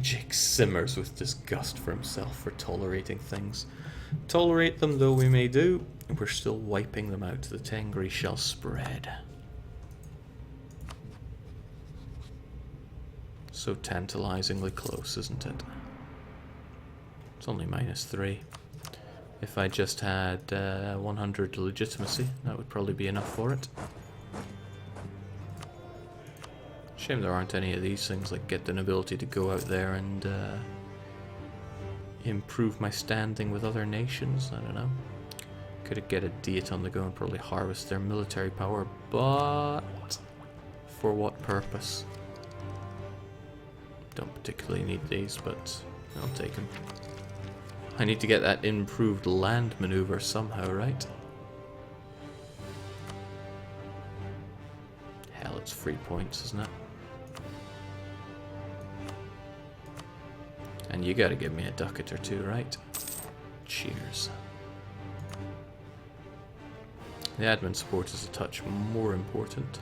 Jake simmers with disgust for himself for tolerating things. Tolerate them though we may do, we're still wiping them out. The Tengri shall spread. So tantalizingly close, isn't it? It's only -3. If I just had 100 legitimacy, that would probably be enough for it. Shame there aren't any of these things, like get the ability to go out there and improve my standing with other nations. I don't know. Could get a Diet on the go and probably harvest their military power, but for what purpose? Don't particularly need these, but I'll take them. I need to get that improved land maneuver somehow, right? Hell, it's 3 points, isn't it? And you gotta give me a ducat or two, right? Cheers. The admin support is a touch more important.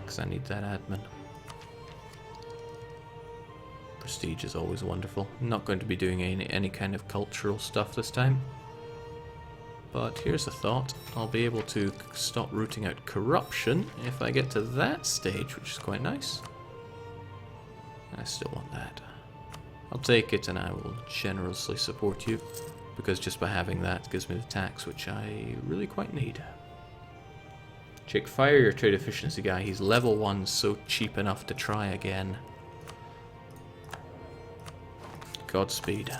Because I need that admin. Prestige is always wonderful. I'm not going to be doing any kind of cultural stuff this time. But here's a thought. I'll be able to stop rooting out corruption if I get to that stage, which is quite nice. I still want that. I'll take it and I will generously support you, because just by having that gives me the tax, which I really quite need. Jake, fire your trade efficiency guy. He's level 1, so cheap enough to try again. Godspeed.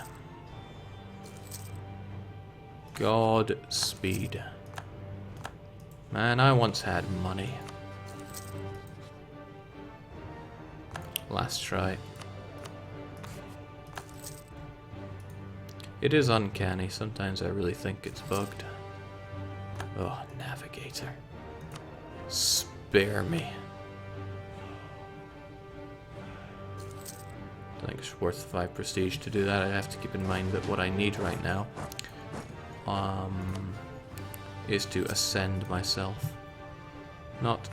Godspeed. Man, I once had money. Last try. It is uncanny. Sometimes I really think it's bugged. Oh, navigator. Spare me. I think it's worth 5 prestige to do that. I have to keep in mind that what I need right now is to ascend myself. Not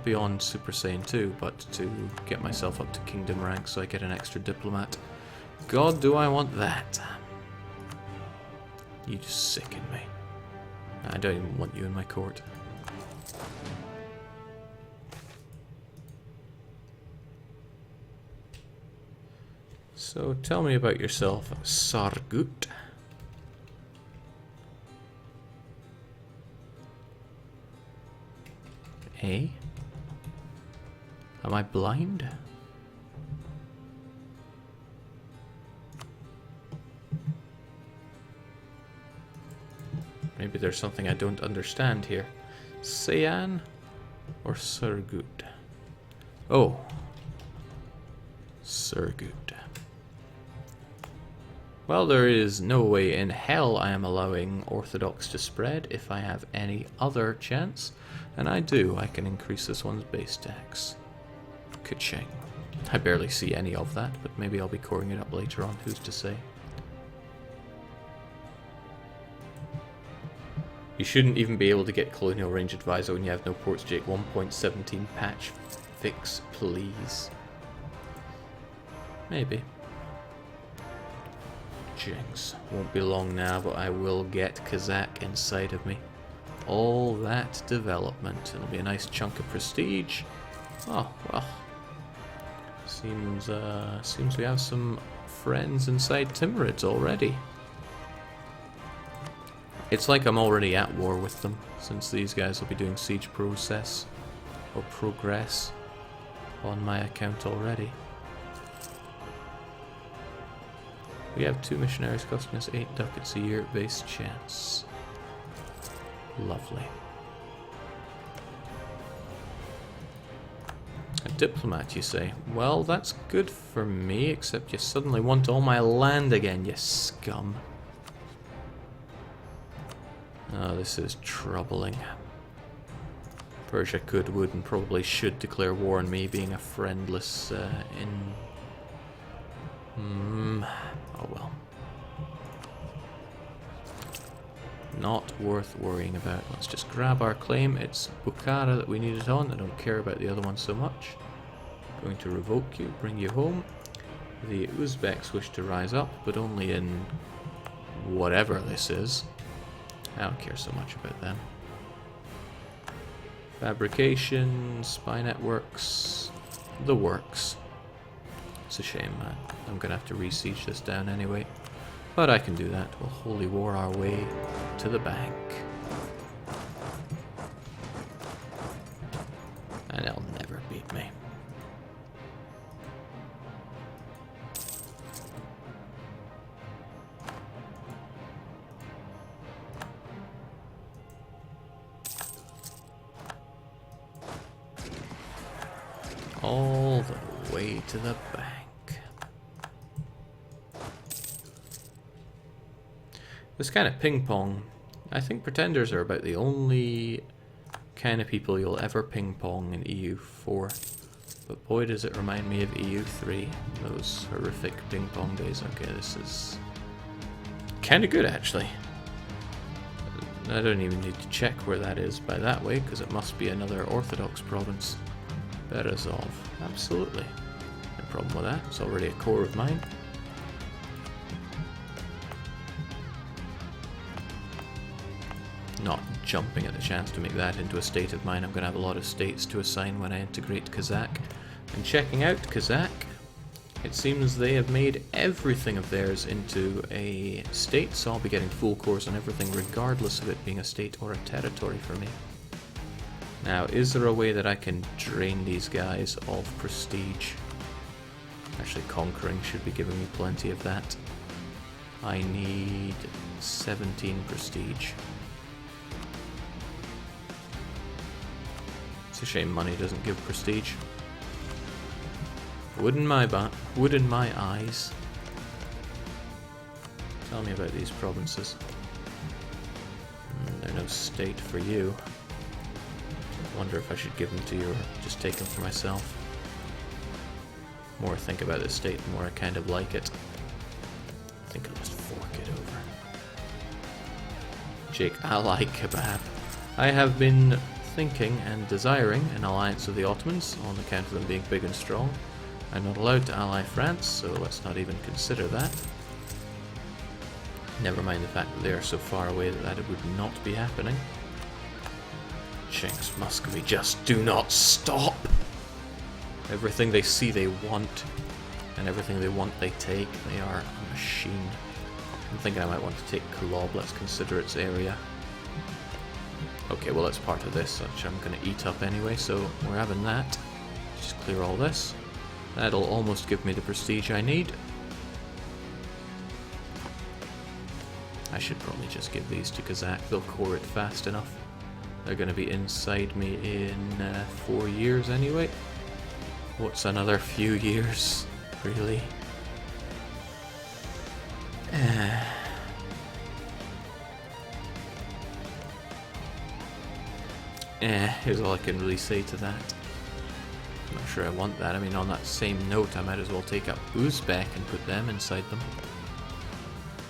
beyond Super Saiyan 2, but to get myself up to Kingdom rank so I get an extra diplomat. God, do I want that. You just sicken me. I don't even want you in my court. So tell me about yourself, Sargut. Eh? Am I blind? Maybe there's something I don't understand here. Saiyan or Surgut? Oh. Surgut. Well, there is no way in hell I am allowing Orthodox to spread if I have any other chance. And I do. I can increase this one's base tax. Ka-ching. I barely see any of that, but maybe I'll be coring it up later on. Who's to say? You shouldn't even be able to get Colonial Range Advisor when you have no ports, Jake. 1.17 patch fix, please. Maybe. Jinx. Won't be long now, but I will get Kazakh inside of me. All that development. It'll be a nice chunk of prestige. Oh, well. Seems we have some friends inside Timurids already. It's like I'm already at war with them, since these guys will be doing siege process or progress on my account already. We have 2 missionaries costing us 8 ducats a year at base chance. Lovely. A diplomat, you say? Well, that's good for me, except you suddenly want all my land again, you scum. Oh, this is troubling. Persia could, would, and probably should declare war on me, being a friendless oh well. Not worth worrying about. Let's just grab our claim. It's Bukhara that we need it on. I don't care about the other one so much. Going to revoke you, bring you home. The Uzbeks wish to rise up, but only in whatever this is. I don't care so much about them. Fabrication, spy networks, the works. It's a shame, man. I'm gonna have to re-siege this down anyway. But I can do that. We'll holy war our way to the bank. And they'll never beat me. All the way to the bank. This kind of ping pong, I think pretenders are about the only kind of people you'll ever ping pong in EU4. But boy does it remind me of EU3, those horrific ping pong days. Okay, this is kind of good actually. I don't even need to check where that is by that way, because it must be another Orthodox province. Berezov, absolutely. No problem with that, it's already a core of mine. Not jumping at the chance to make that into a state of mine. I'm going to have a lot of states to assign when I integrate Kazakh. And checking out Kazakh, it seems they have made everything of theirs into a state, so I'll be getting full cores on everything regardless of it being a state or a territory for me. Now, is there a way that I can drain these guys of prestige? Actually, conquering should be giving me plenty of that. I need 17 prestige. It's a shame money doesn't give prestige. Wood in my eyes. Tell me about these provinces. They're no state for you. Wonder if I should give them to you or just take them for myself. The more I think about this state, the more I kind of like it. I think I'll just fork it over. Jake, I like kebab. I have been thinking and desiring an alliance with the Ottomans on account of them being big and strong. I'm not allowed to ally France, so let's not even consider that. Never mind the fact that they are so far away that it would not be happening. Chinks Muscovy just do not stop! Everything they see they want, and everything they want they take. They are a machine. I'm thinking I might want to take Kolob. Let's consider its area. Okay, well that's part of this, which I'm going to eat up anyway, so we're having that. Just clear all this. That'll almost give me the prestige I need. I should probably just give these to Kazakh. They'll core it fast enough. They're going to be inside me in 4 years anyway. What's another few years, really? Here's all I can really say to that. I'm not sure I want that. I mean, on that same note, I might as well take up Uzbek and put them inside them.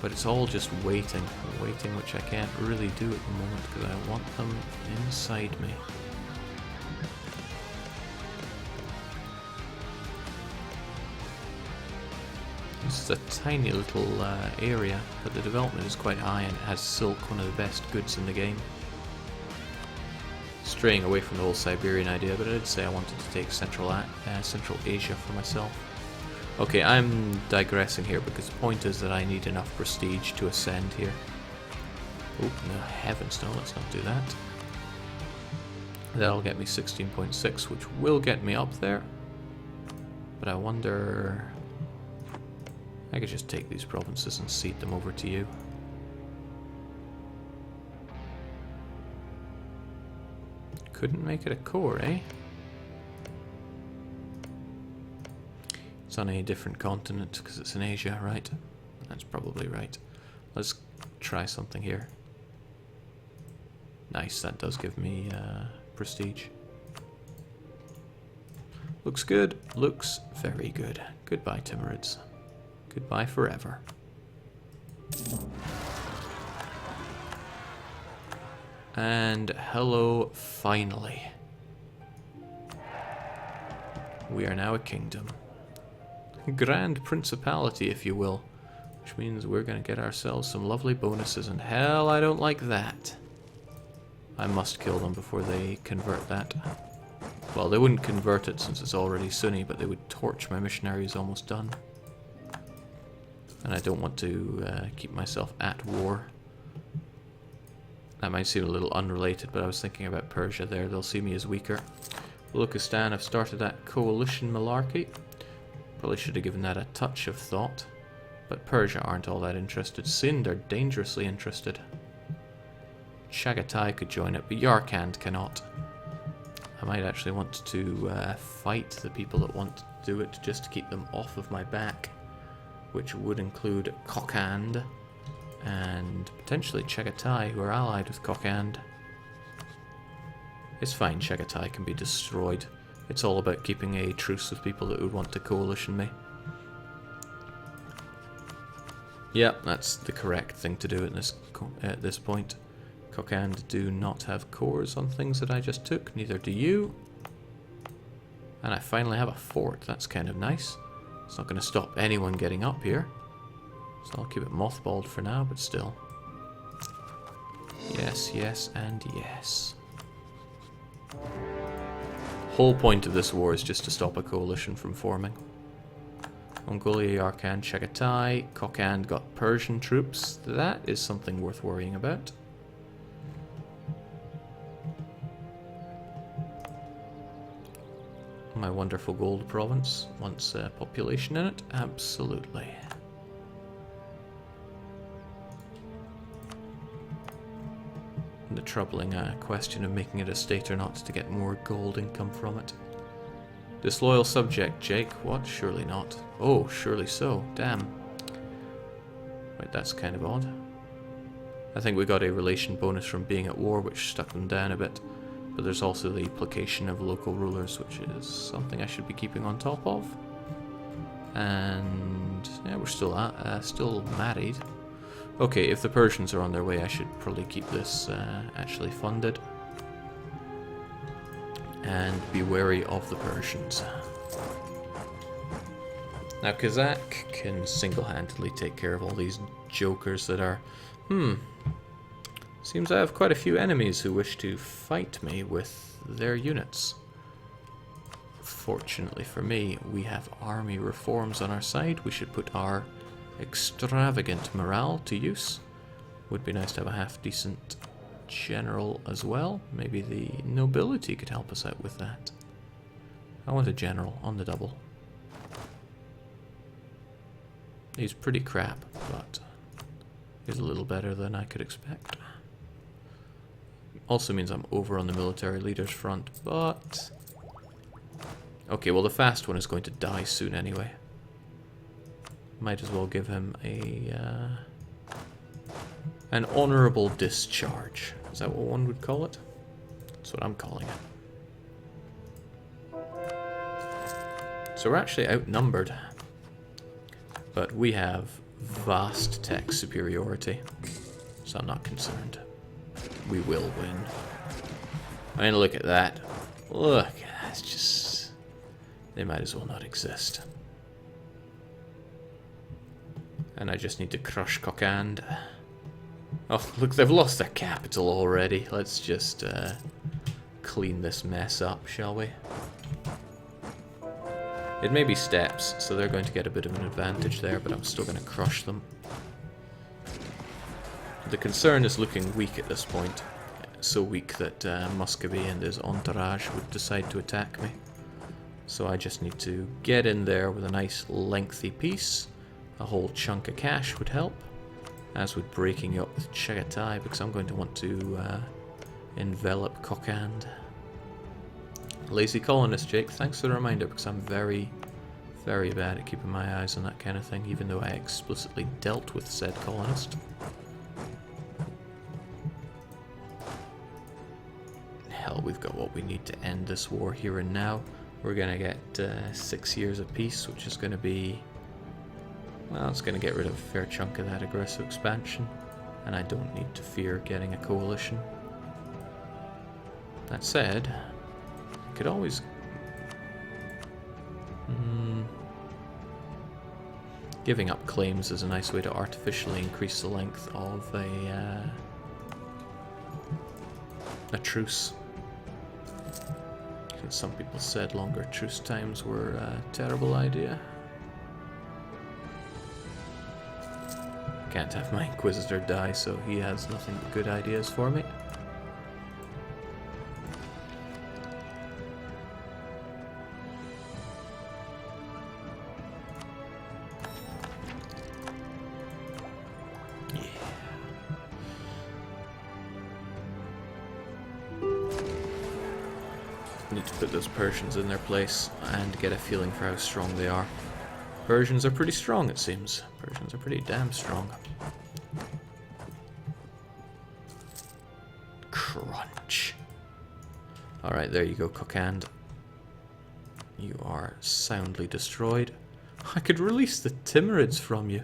But it's all just waiting, which I can't really do at the moment because I want them inside me. This is a tiny little area, but the development is quite high and it has silk, one of the best goods in the game. Straying away from the whole Siberian idea, but I did say I wanted to take Central Asia for myself. Okay, I'm digressing here because the point is that I need enough prestige to ascend here. Oh, no, heavens no, let's not do that. That'll get me 16.6, which will get me up there. But I wonder... I could just take these provinces and cede them over to you. Couldn't make it a core, eh? It's on a different continent because it's in Asia, right? That's probably right. Let's try something here. Nice, that does give me prestige. Looks good. Looks very good. Goodbye, Timurids. Goodbye forever. And hello, finally. We are now a kingdom. Grand Principality, if you will. Which means we're going to get ourselves some lovely bonuses, and hell, I don't like that. I must kill them before they convert that. Well, they wouldn't convert it since it's already Sunni, but they would torch my missionaries almost done. And I don't want to keep myself at war. That might seem a little unrelated, but I was thinking about Persia there. They'll see me as weaker. Balochistan have started that coalition malarkey. Probably should have given that a touch of thought. But Persia aren't all that interested. Sind are dangerously interested. Chagatai could join it, but Yarkand cannot. I might actually want to fight the people that want to do it just to keep them off of my back. Which would include Kokand and potentially Chagatai, who are allied with Kokand. It's fine, Chagatai can be destroyed. It's all about keeping a truce of people that would want to coalition me. Yep, that's the correct thing to do at this point. Kokand do not have cores on things that I just took, neither do you. And I finally have a fort, that's kind of nice. It's not going to stop anyone getting up here. So I'll keep it mothballed for now, but still. Yes, yes, and yes. Whole point of this war is just to stop a coalition from forming. Mongolia, Yarkand, Chagatai, Kokand got Persian troops. That is something worth worrying about. My wonderful gold province wants population in it? Absolutely. The troubling question of making it a state or not to get more gold income from it. Disloyal subject, Jake. What? Surely not. Oh, surely so. Damn. Wait, that's kind of odd. I think we got a relation bonus from being at war, which stuck them down a bit. But there's also the placation of local rulers, which is something I should be keeping on top of. And yeah, we're still married. Okay, if the Persians are on their way, I should probably keep this actually funded. And be wary of the Persians. Now, Kazakh can single-handedly take care of all these jokers that are... Seems I have quite a few enemies who wish to fight me with their units. Fortunately for me, we have army reforms on our side. We should put our extravagant morale to use. Would be nice to have a half-decent general as well. Maybe the nobility could help us out with that. I want a general on the double. He's pretty crap, but he's a little better than I could expect. Also means I'm over on the military leaders front, but... Okay, well the fast one is going to die soon anyway. Might as well give him an honourable discharge. Is that what one would call it? That's what I'm calling it. So we're actually outnumbered. But we have vast tech superiority. So I'm not concerned. We will win. I mean, look at that. Look, that's just... They might as well not exist. And I just need to crush Kokand. Oh, look, they've lost their capital already. Let's just clean this mess up, shall we? It may be steps, so they're going to get a bit of an advantage there, but I'm still going to crush them. The concern is looking weak at this point. So weak that Muscovy and his entourage would decide to attack me. So I just need to get in there with a nice lengthy piece. A whole chunk of cash would help. As with breaking up with Chagatai, because I'm going to want to envelop Kokand. Lazy colonist, Jake. Thanks for the reminder, because I'm very, very bad at keeping my eyes on that kind of thing, even though I explicitly dealt with said colonist. Hell, we've got what we need to end this war here and now. We're going to get 6 years of peace, which is going to be... Well, it's going to get rid of a fair chunk of that aggressive expansion. And I don't need to fear getting a coalition. That said... Could always Giving up claims is a nice way to artificially increase the length of a truce. Because some people said longer truce times were a terrible idea. Can't have my Inquisitor die, so he has nothing but good ideas for me. Need to put those Persians in their place and get a feeling for how strong they are. Persians are pretty strong, it seems. Persians are pretty damn strong. Crunch. Alright, there you go, Cookand. You are soundly destroyed. I could release the Timurids from you.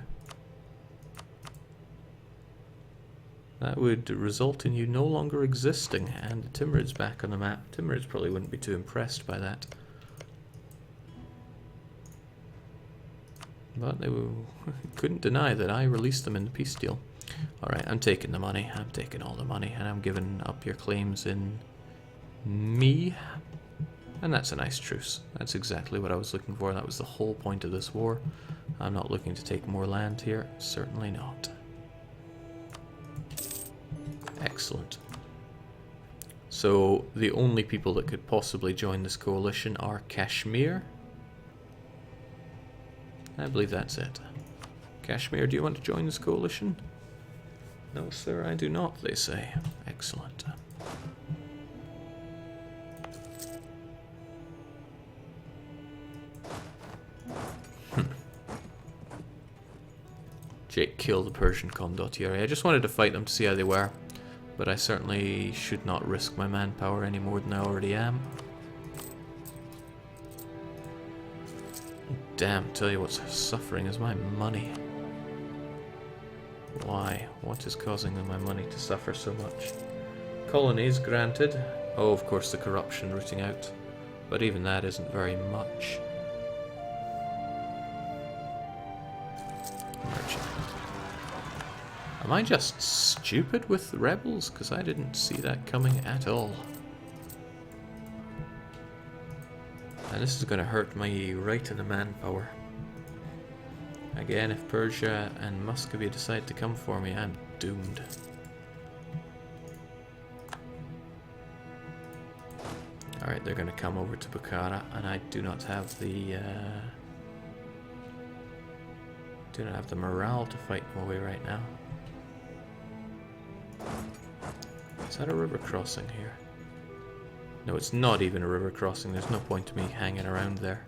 That would result in you no longer existing, and the Timurids back on the map. Timurids probably wouldn't be too impressed by that. But they couldn't deny that I released them in the peace deal. Alright, I'm taking the money. I'm taking all the money, and I'm giving up your claims in me. And that's a nice truce. That's exactly what I was looking for. That was the whole point of this war. I'm not looking to take more land here. Certainly not. Excellent. So the only people that could possibly join this coalition are Kashmir. I believe that's it. Kashmir, do you want to join this coalition? No, sir, I do not, they say. Excellent. Jake killed the Persian condottieri. I just wanted to fight them to see how they were. But I certainly should not risk my manpower any more than I already am. Damn, tell you what's suffering is my money. Why? What is causing my money to suffer so much? Colonies granted. Oh, of course, the corruption rooting out. But even that isn't very much. Merchant. Am I just stupid with the rebels? Because I didn't see that coming at all. And this is going to hurt my right in the manpower. Again, if Persia and Muscovy decide to come for me, I'm doomed. Alright, they're going to come over to Bukhara, and I do not have the morale to fight my way right now. Is that a river crossing here? No, it's not even a river crossing. There's no point to me hanging around there.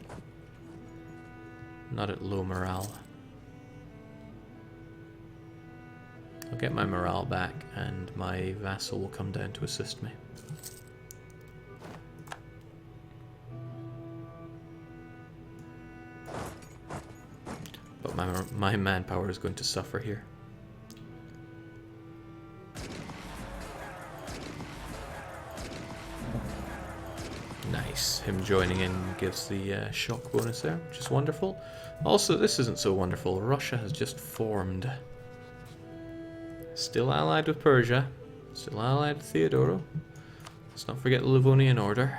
Not at low morale. I'll get my morale back and my vassal will come down to assist me. But my manpower is going to suffer here. Nice. Him joining in gives the shock bonus there, which is wonderful. Also, this isn't so wonderful. Russia has just formed. Still allied with Persia. Still allied with Theodoro. Let's not forget the Livonian Order.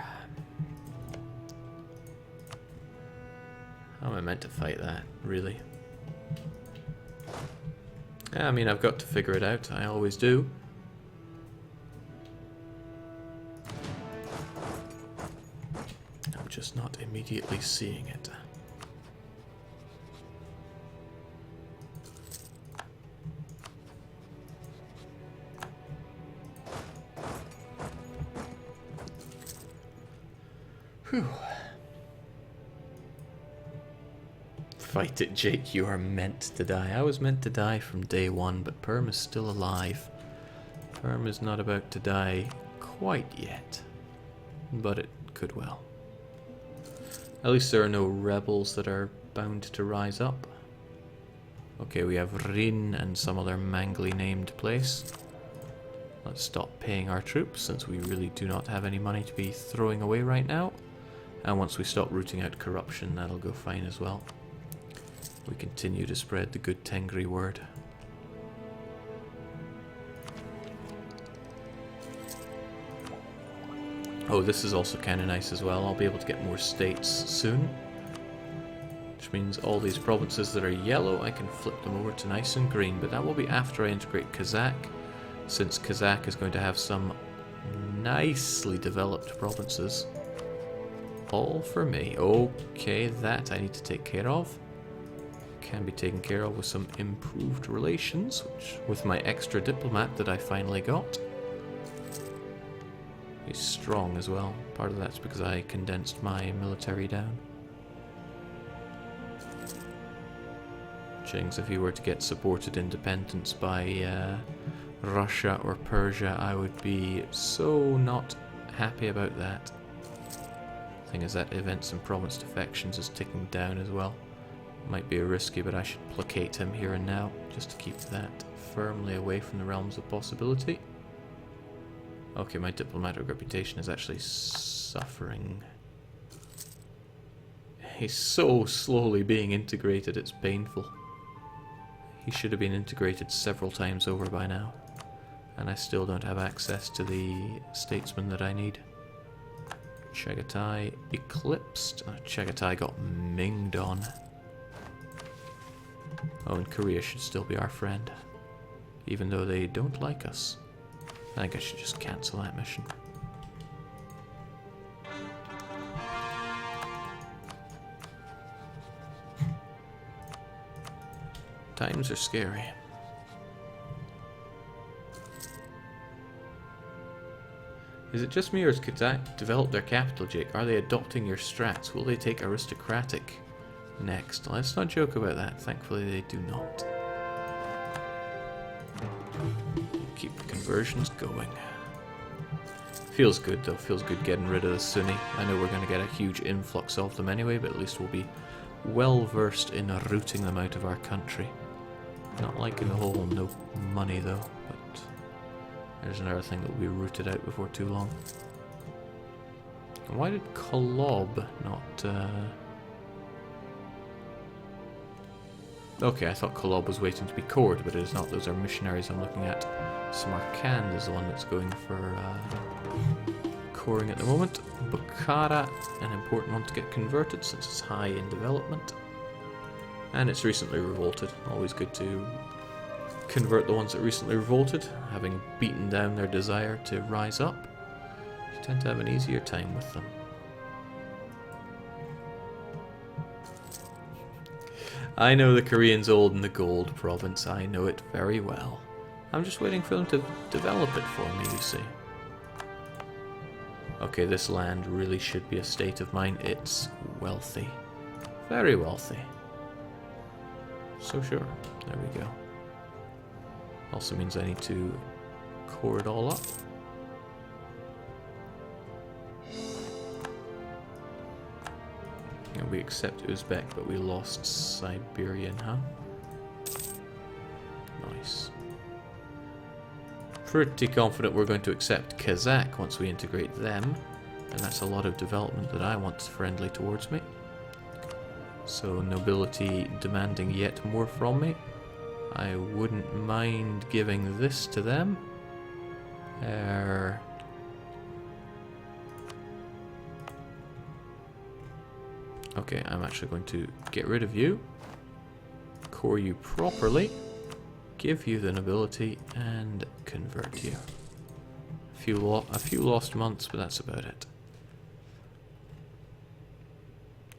How am I meant to fight that, really? Yeah, I mean, I've got to figure it out. I always do. I'm just not immediately seeing it. Whew. Fight it, Jake. You are meant to die. I was meant to die from day one, but Perm is still alive. Perm is not about to die quite yet, but it could well. At least there are no rebels that are bound to rise up. Okay, we have Rin and some other mangly named place. Let's stop paying our troops, since we really do not have any money to be throwing away right now. And once we stop rooting out corruption, that'll go fine as well. we continue to spread the good Tengri word. Oh, this is also kind of nice as well. I'll be able to get more states soon. Which means all these provinces that are yellow, I can flip them over to nice and green. But that will be after I integrate Kazakh, since Kazakh is going to have some nicely developed provinces. All for me. Okay, that I need to take care of. Can be taken care of with some improved relations, which with my extra diplomat that I finally got. He's strong as well. Part of that's because I condensed my military down. Chings, if you were to get supported independence by Russia or Persia, I would be so not happy about that. Thing is that events and province defections is ticking down as well. Might be a risky, but I should placate him here and now, just to keep that firmly away from the realms of possibility. Okay, my diplomatic reputation is actually suffering. He's so slowly being integrated, it's painful. He should have been integrated several times over by now. And I still don't have access to the statesman that I need. Chagatai eclipsed. Chagatai got minged on. Oh, and Korea should still be our friend. Even though they don't like us. I think I should just cancel that mission. Times are scary. Is it just me, or has Kazakh developed their capital, Jake? Are they adopting your strats? Will they take aristocratic next? Let's not joke about that. Thankfully they do not. Keep the conversions going. Feels good though, feels good getting rid of the Sunni. I know we're going to get a huge influx of them anyway, but at least we'll be well versed in rooting them out of our country. Not liking the whole no money though, but there's another thing that will be rooted out before too long. And why did Kolob not... Okay, I thought Kolob was waiting to be cored, but it is not. Those are missionaries I'm looking at. Samarkand is the one that's going for coring at the moment. Bukhara, an important one to get converted since it's high in development. And it's recently revolted. Always good to convert the ones that recently revolted, having beaten down their desire to rise up. You tend to have an easier time with them. I know the Koreans old in the gold province. I know it very well. I'm just waiting for them to develop it for me, you see. Okay, this land really should be a state of mine. It's wealthy. Very wealthy. So sure. There we go. Also means I need to core it all up. And we accept Uzbek, but we lost Siberian, huh? Nice. Pretty confident we're going to accept Kazakh once we integrate them. And that's a lot of development that I want friendly towards me. So nobility demanding yet more from me. I wouldn't mind giving this to them. Okay, I'm actually going to get rid of you, core you properly, give you the nobility, and convert you. A few lost months, but that's about it.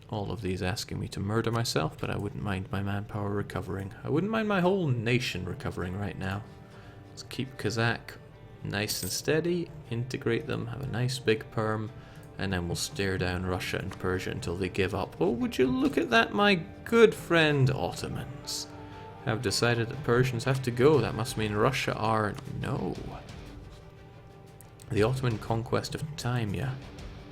All of these asking me to murder myself, but I wouldn't mind my manpower recovering. I wouldn't mind my whole nation recovering right now. Let's keep Kazakh nice and steady, integrate them, have a nice big perm, and then we'll stare down Russia and Persia until they give up. Oh, would you look at that, my good friend Ottomans have decided that Persians have to go. That must mean Russia are... no. The Ottoman conquest of Timia.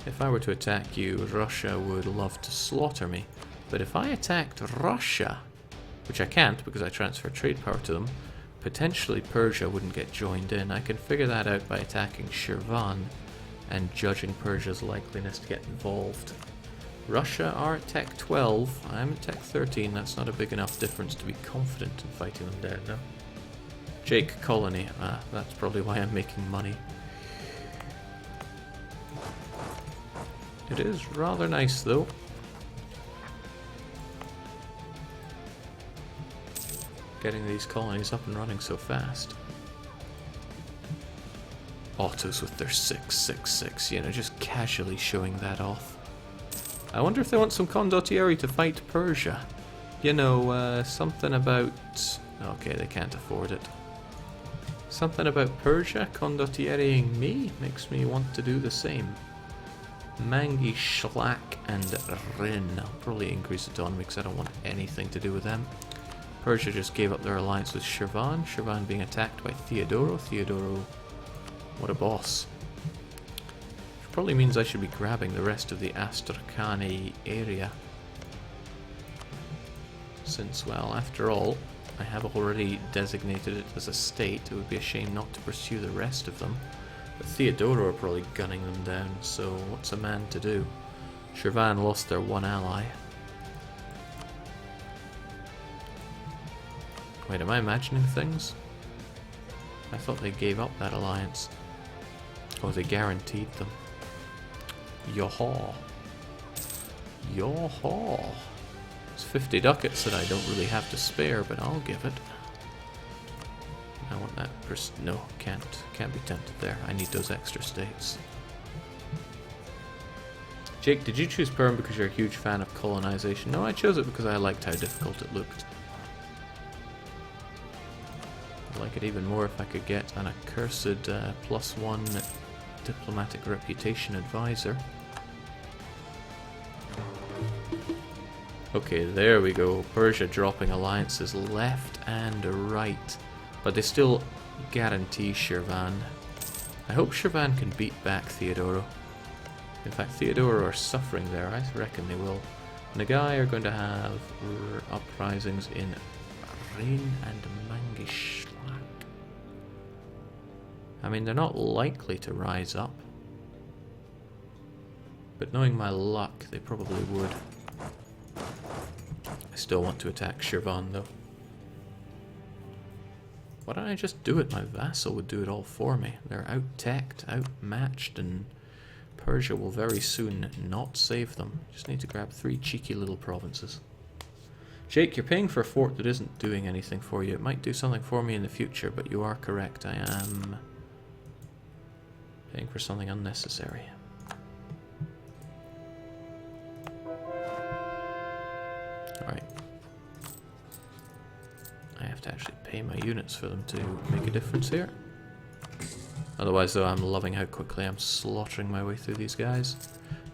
If I were to attack you, Russia would love to slaughter me. But if I attacked Russia, which I can't because I transfer trade power to them, potentially Persia wouldn't get joined in. I can figure that out by attacking Shirvan and judging Persia's likeliness to get involved. Russia are at Tech 12. I'm at Tech 13. That's not a big enough difference to be confident in fighting them down, no? Jake Colony. Ah, that's probably why I'm making money. It is rather nice, though. Getting these colonies up and running so fast. Autos with their 666, you know, just casually showing that off. I wonder if they want some condottieri to fight Persia. You know, something about... Okay, they can't afford it. Something about Persia condottieriing me makes me want to do the same. Mangi, Shlak, and Rin. I'll probably increase autonomy because I don't want anything to do with them. Persia just gave up their alliance with Shirvan. Shirvan being attacked by Theodoro. Theodoro, what a boss. Which probably means I should be grabbing the rest of the Astrakani area. Since, well, after all, I have already designated it as a state. It would be a shame not to pursue the rest of them. But Theodoro are probably gunning them down, so what's a man to do? Shirvan lost their one ally. Wait, am I imagining things? I thought they gave up that alliance. Oh, they guaranteed them. Yohaw. Yohaw. It's 50 ducats that I don't really have to spare, but I'll give it. I want that person. No, can't be tempted there. I need those extra states. Jake, did you choose Perm because you're a huge fan of colonization? No, I chose it because I liked how difficult it looked. I'd like it even more if I could get an accursed +1 diplomatic reputation advisor. Okay, there we go. Persia dropping alliances left and right. But they still guarantee Shirvan. I hope Shirvan can beat back Theodoro. In fact, Theodoro are suffering there. I reckon they will. Nagai are going to have uprisings in Rain and Mangishlag. I mean, they're not likely to rise up. But knowing my luck, they probably would. I still want to attack Shirvan, though. Why don't I just do it? My vassal would do it all for me. They're out-teched, outmatched, and Persia will very soon not save them. Just need to grab 3 cheeky little provinces. Jake, you're paying for a fort that isn't doing anything for you. It might do something for me in the future, but you are correct. I am paying for something unnecessary. Alright. I have to actually pay my units for them to make a difference here. Otherwise, though, I'm loving how quickly I'm slaughtering my way through these guys.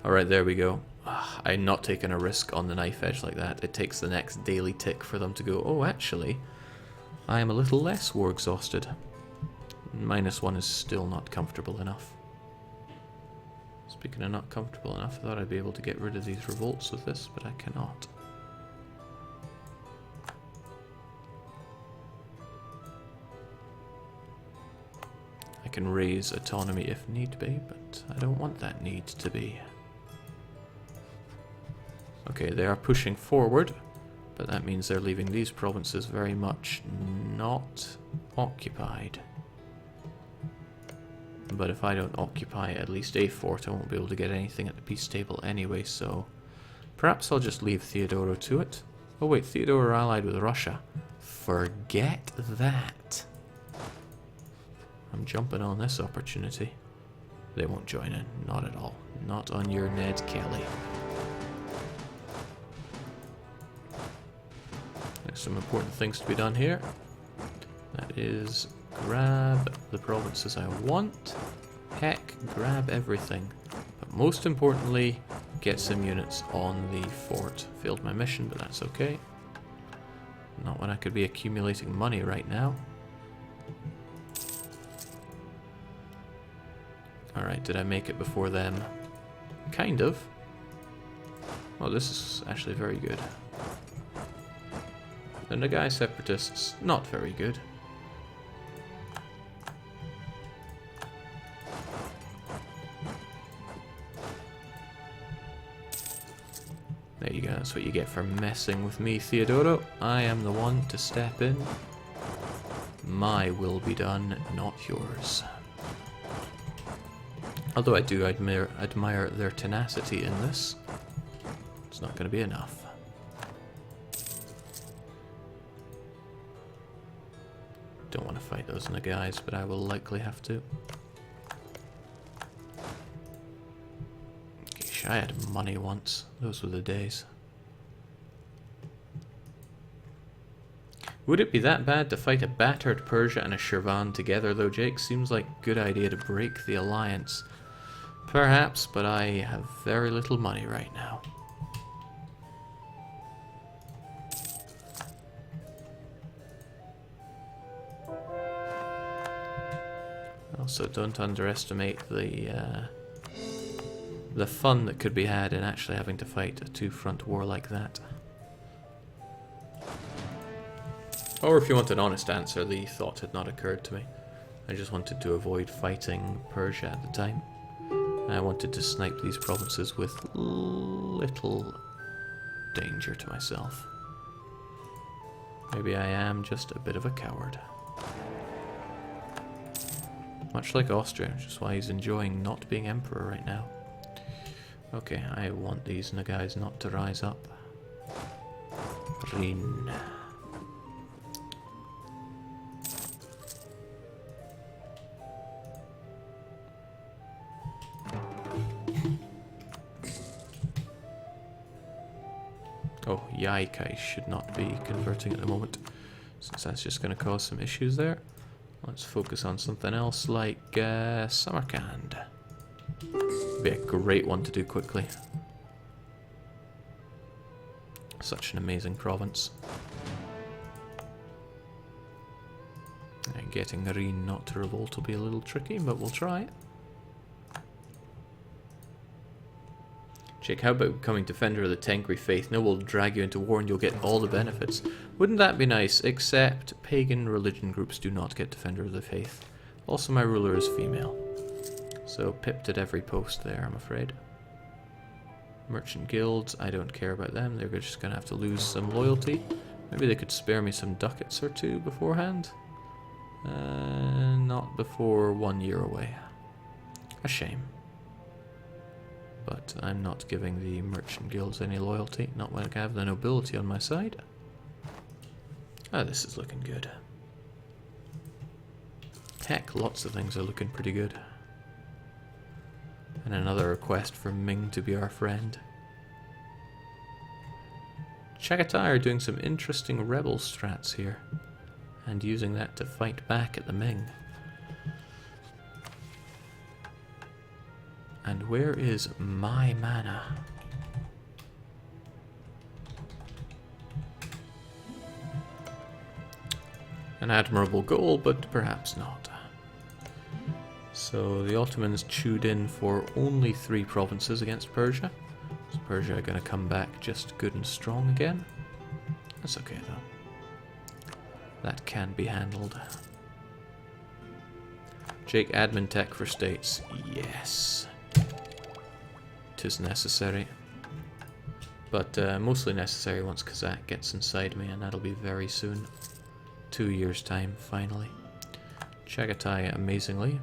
Alright, there we go. I'm not taking a risk on the knife edge like that. It takes the next daily tick for them to go, oh, actually, I am a little less war exhausted. -1 is still not comfortable enough. Speaking of not comfortable enough, I thought I'd be able to get rid of these revolts with this, but I cannot. I can raise autonomy if need be, but I don't want that need to be. Okay, they are pushing forward, but that means they're leaving these provinces very much not occupied. But if I don't occupy at least a fort, I won't be able to get anything at the peace table anyway, so perhaps I'll just leave Theodoro to it. Oh wait, Theodoro are allied with Russia. Forget that. I'm jumping on this opportunity. They won't join in, not at all. Not on your Ned Kelly. There's some important things to be done here. That is grab the provinces I want. Heck, grab everything. But most importantly, get some units on the fort. Failed my mission, but that's okay. Not when I could be accumulating money right now. Alright, did I make it before them? Kind of. Oh, this is actually very good. The Nagai separatists, not very good. There you go, that's what you get for messing with me, Theodoro. I am the one to step in. My will be done, not yours. Although I do admire their tenacity in this, it's not going to be enough. Don't want to fight those guys, but I will likely have to. Gosh, I had money once. Those were the days. Would it be that bad to fight a battered Persia and a Shirvan together, though, Jake? Seems like a good idea to break the alliance. Perhaps, but I have very little money right now. Also, don't underestimate the fun that could be had in actually having to fight a two-front war like that. Or if you want an honest answer, the thought had not occurred to me. I just wanted to avoid fighting Persia at the time. I wanted to snipe these provinces with little danger to myself. Maybe I am just a bit of a coward. Much like Austria, which is why he's enjoying not being emperor right now. Okay, I want these guys not to rise up. Rhin. Oh, yike, I should not be converting at the moment, since that's just going to cause some issues there. Let's focus on something else like Samarkand. Be a great one to do quickly. Such an amazing province. And getting Rhin not to revolt will be a little tricky, but we'll try. Jake, how about becoming Defender of the Tengri Faith? No, we'll drag you into war and you'll get all the benefits. Wouldn't that be nice? Except pagan religion groups do not get Defender of the Faith. Also, my ruler is female. So, pipped at every post there, I'm afraid. Merchant guilds, I don't care about them. They're just going to have to lose some loyalty. Maybe they could spare me some ducats or two beforehand. Not before 1 year away. A shame. But I'm not giving the merchant guilds any loyalty, not when I have the nobility on my side. Ah, this is looking good. Heck, lots of things are looking pretty good. And another request for Ming to be our friend. Chagatai are doing some interesting rebel strats here, and using that to fight back at the Ming. And where is my mana? An admirable goal, but perhaps not. So the Ottomans chewed in for only 3 provinces against Persia. Is Persia going to come back just good and strong again? That's okay though. That can be handled. Jake, admin tech for states. Yes. Is necessary, but mostly necessary once Kazakh gets inside me, and that'll be very soon. 2 years time, finally. Chagatai, amazingly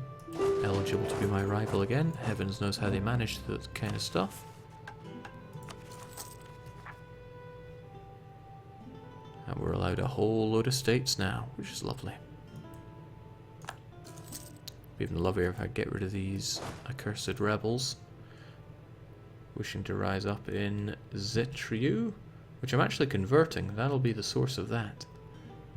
eligible to be my rival again. Heavens knows how they manage that kind of stuff. And we're allowed a whole load of states now, which is lovely. Be even lovelier if I get rid of these accursed rebels wishing to rise up in Zetriu, which I'm actually converting. That'll be the source of that.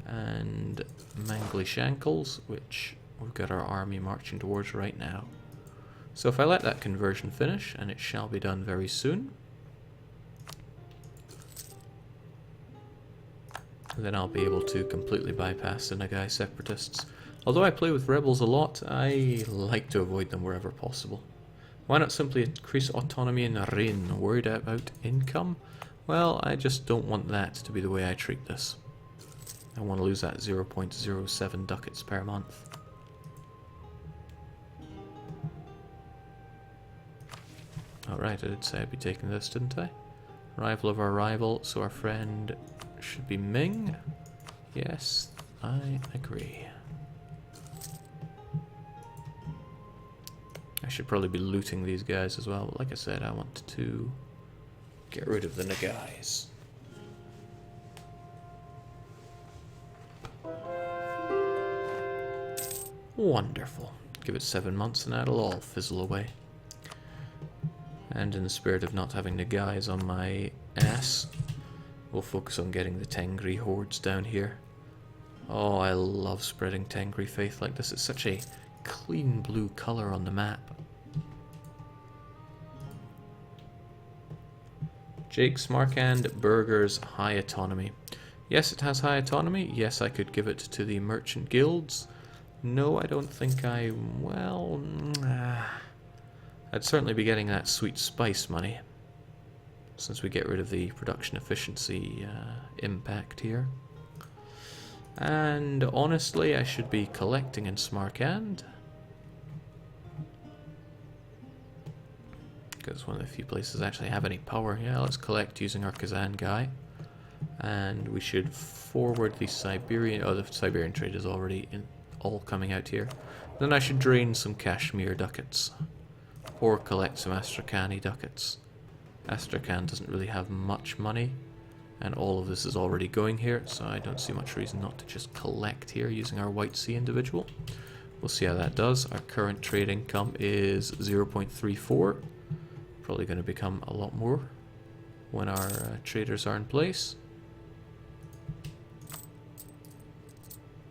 And Mangly Shankles, which we've got our army marching towards right now. So if I let that conversion finish, and it shall be done very soon, then I'll be able to completely bypass the Nagai separatists. Although I play with rebels a lot, I like to avoid them wherever possible. Why not simply increase autonomy in Rhin? Worried about income? Well, I just don't want that to be the way I treat this. I want to lose that 0.07 ducats per month. Alright, I did say I'd be taking this, didn't I? Rival of our rival, so our friend should be Ming. Yes, I agree. I should probably be looting these guys as well, but like I said, I want to get rid of the Nagais. Wonderful. Give it 7 months and that'll all fizzle away. And in the spirit of not having Nagais on my ass, we'll focus on getting the Tengri hordes down here. Oh, I love spreading Tengri faith like this. It's such a clean blue colour on the map. Jake Smarkand Burger's high autonomy. Yes, it has high autonomy. Yes, I could give it to the merchant guilds. No, I don't think I... well... I'd certainly be getting that sweet spice money, since we get rid of the production efficiency impact here. And honestly, I should be collecting in Smarkand, because one of the few places actually have any power. Yeah, let's collect using our Kazan guy. And we should forward the Siberian... oh, the Siberian trade is already all coming out here. Then I should drain some Kashmir ducats. Or collect some Astrakani ducats. Astrakhan doesn't really have much money, and all of this is already going here, so I don't see much reason not to just collect here using our White Sea individual. We'll see how that does. Our current trade income is 0.34. Probably going to become a lot more when our traders are in place.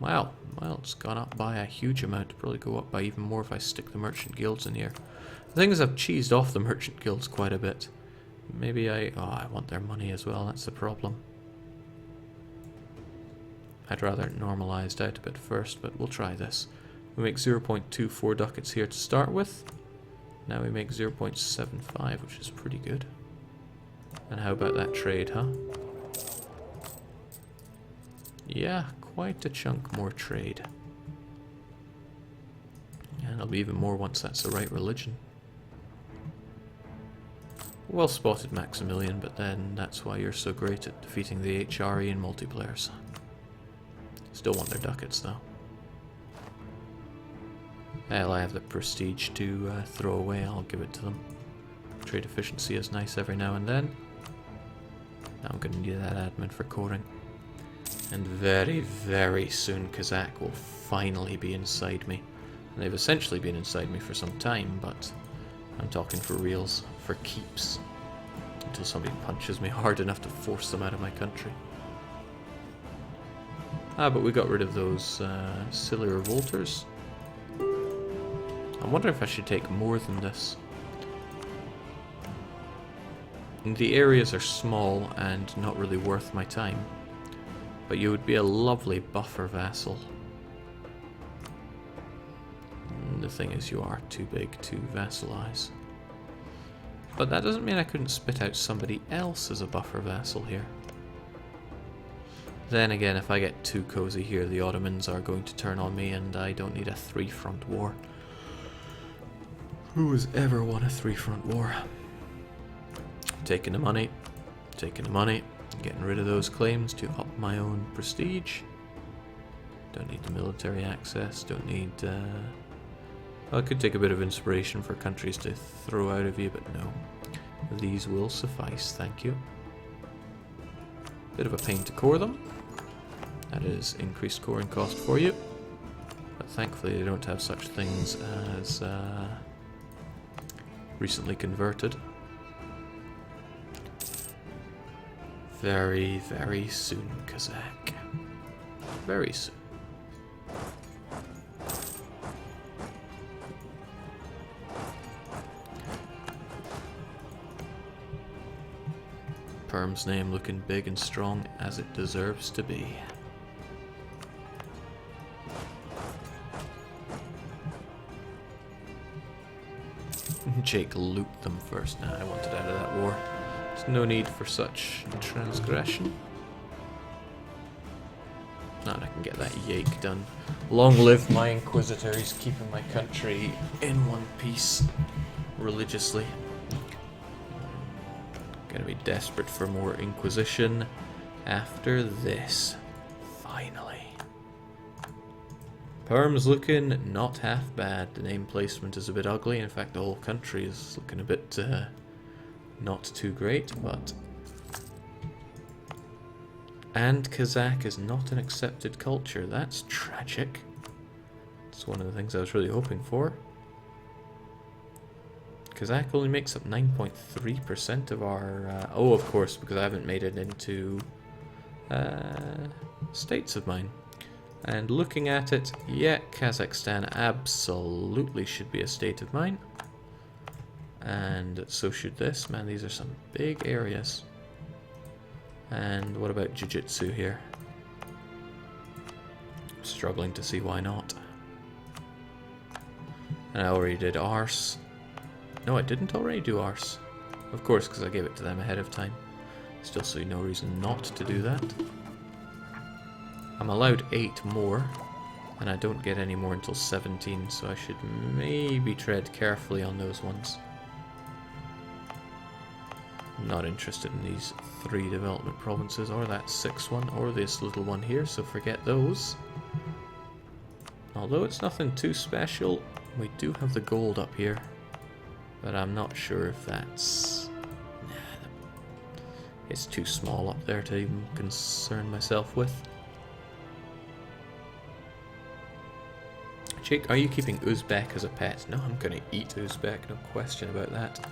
Wow, well, it's gone up by a huge amount. Probably go up by even more if I stick the merchant guilds in here. The thing is, I've cheesed off the merchant guilds quite a bit. Maybe I want their money as well, that's the problem. I'd rather it normalized out a bit first, but we'll try this. We make 0.24 ducats here to start with. Now we make 0.75, which is pretty good. And how about that trade, huh? Yeah, quite a chunk more trade. And it'll be even more once that's the right religion. Well spotted, Maximilian, but then that's why you're so great at defeating the HRE in multiplayers. Still want their ducats, though. Hell, I have the prestige to throw away, I'll give it to them. Trade efficiency is nice every now and then. Now I'm going to need that admin for coding. And very, very soon Kazakh will finally be inside me. And they've essentially been inside me for some time, but I'm talking for reals, for keeps. Until somebody punches me hard enough to force them out of my country. But we got rid of those silly revolters. I wonder if I should take more than this. The areas are small and not really worth my time. But you would be a lovely buffer vassal. The thing is, you are too big to vassalize. But that doesn't mean I couldn't spit out somebody else as a buffer vassal here. Then again, if I get too cozy here, the Ottomans are going to turn on me, and I don't need a three-front war. Who has ever won a three-front war? Taking the money, getting rid of those claims to up my own prestige. Don't need the military access, don't need... I could take a bit of inspiration for countries to throw out of you, but no. These will suffice, thank you. Bit of a pain to core them. That is increased coring cost for you. But thankfully they don't have such things as recently converted. Very, very soon, Kazakh. Very soon. Perm's name looking big and strong as it deserves to be. Jake looped them first. Nah, I wanted out of that war. There's no need for such transgression. Now I can get that yake done. Long live my inquisitors, keeping my country in one piece religiously. Gonna be desperate for more Inquisition after this. Finally. Perm's looking not half bad. The name placement is a bit ugly. In fact, the whole country is looking a bit not too great, but... And Kazakh is not an accepted culture. That's tragic. It's one of the things I was really hoping for. Kazakh only makes up 9.3% of our... oh, of course, because I haven't made it into states of mine. And looking at it, yeah, Kazakhstan absolutely should be a state of mine. And so should this. Man, these are some big areas. And what about Jiu-Jitsu here? I'm struggling to see why not. And I already did Ars. No, I didn't already do Ars. Of course, because I gave it to them ahead of time. Still see no reason not to do that. I'm allowed 8 more, and I don't get any more until 17, so I should maybe tread carefully on those ones. I'm not interested in these 3 development provinces, or that 6th one, or this little one here, so forget those. Although it's nothing too special, we do have the gold up here, but I'm not sure if that's... Nah, it's too small up there to even concern myself with. Jake, are you keeping Uzbek as a pet? No, I'm gonna eat Uzbek, no question about that.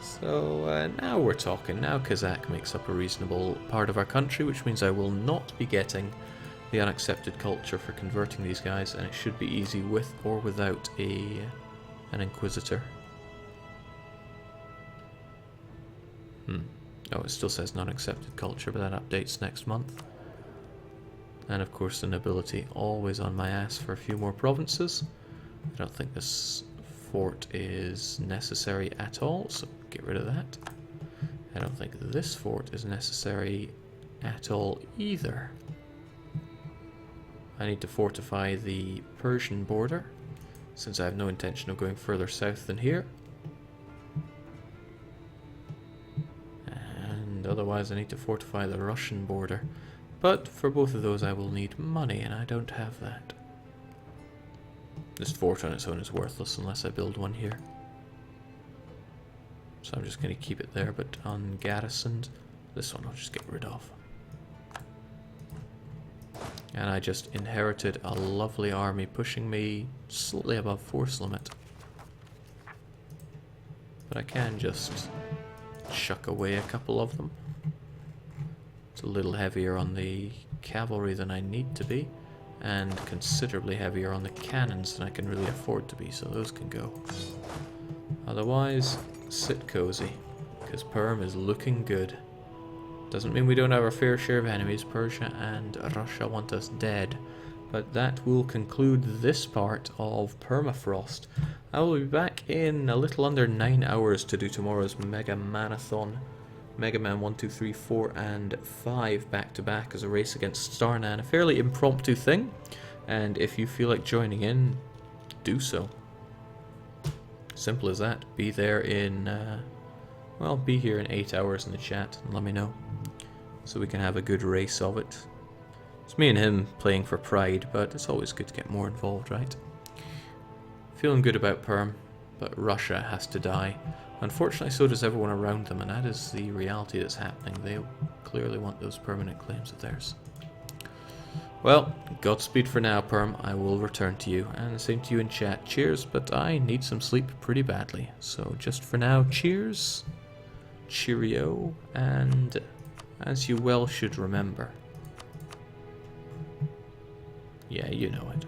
So now we're talking. Now Kazakh makes up a reasonable part of our country, which means I will not be getting the unaccepted culture for converting these guys, and it should be easy with or without an Inquisitor. Oh, it still says non-accepted culture, but that updates next month. And of course the nobility always on my ass for a few more provinces. I don't think this fort is necessary at all, so get rid of that. I don't think this fort is necessary at all either. I need to fortify the Persian border, since I have no intention of going further south than here. And otherwise I need to fortify the Russian border. But for both of those I will need money, and I don't have that. This fort on its own is worthless unless I build one here. So I'm just going to keep it there, but ungarrisoned. This one I'll just get rid of. And I just inherited a lovely army pushing me slightly above force limit. But I can just chuck away a couple of them. It's a little heavier on the cavalry than I need to be, and considerably heavier on the cannons than I can really afford to be, so those can go. Otherwise, sit cozy, because Perm is looking good. Doesn't mean we don't have our fair share of enemies. Persia and Russia want us dead, but that will conclude this part of Permafrost. I will be back in a little under 9 hours to do tomorrow's Mega Marathon. Mega Man 1, 2, 3, 4 and 5 back to back as a race against Starnan. A fairly impromptu thing, and if you feel like joining in, do so. Simple as that. Be there in, well, be here in 8 hours in the chat and let me know, so we can have a good race of it. It's me and him playing for pride, but it's always good to get more involved, right? Feeling good about Perm, but Russia has to die. Unfortunately, so does everyone around them, and that is the reality that's happening. They clearly want those permanent claims of theirs. Well, Godspeed for now, Perm. I will return to you, and the same to you in chat. Cheers, but I need some sleep pretty badly. So just for now, cheers, cheerio, and as you well should remember. Yeah, you know it.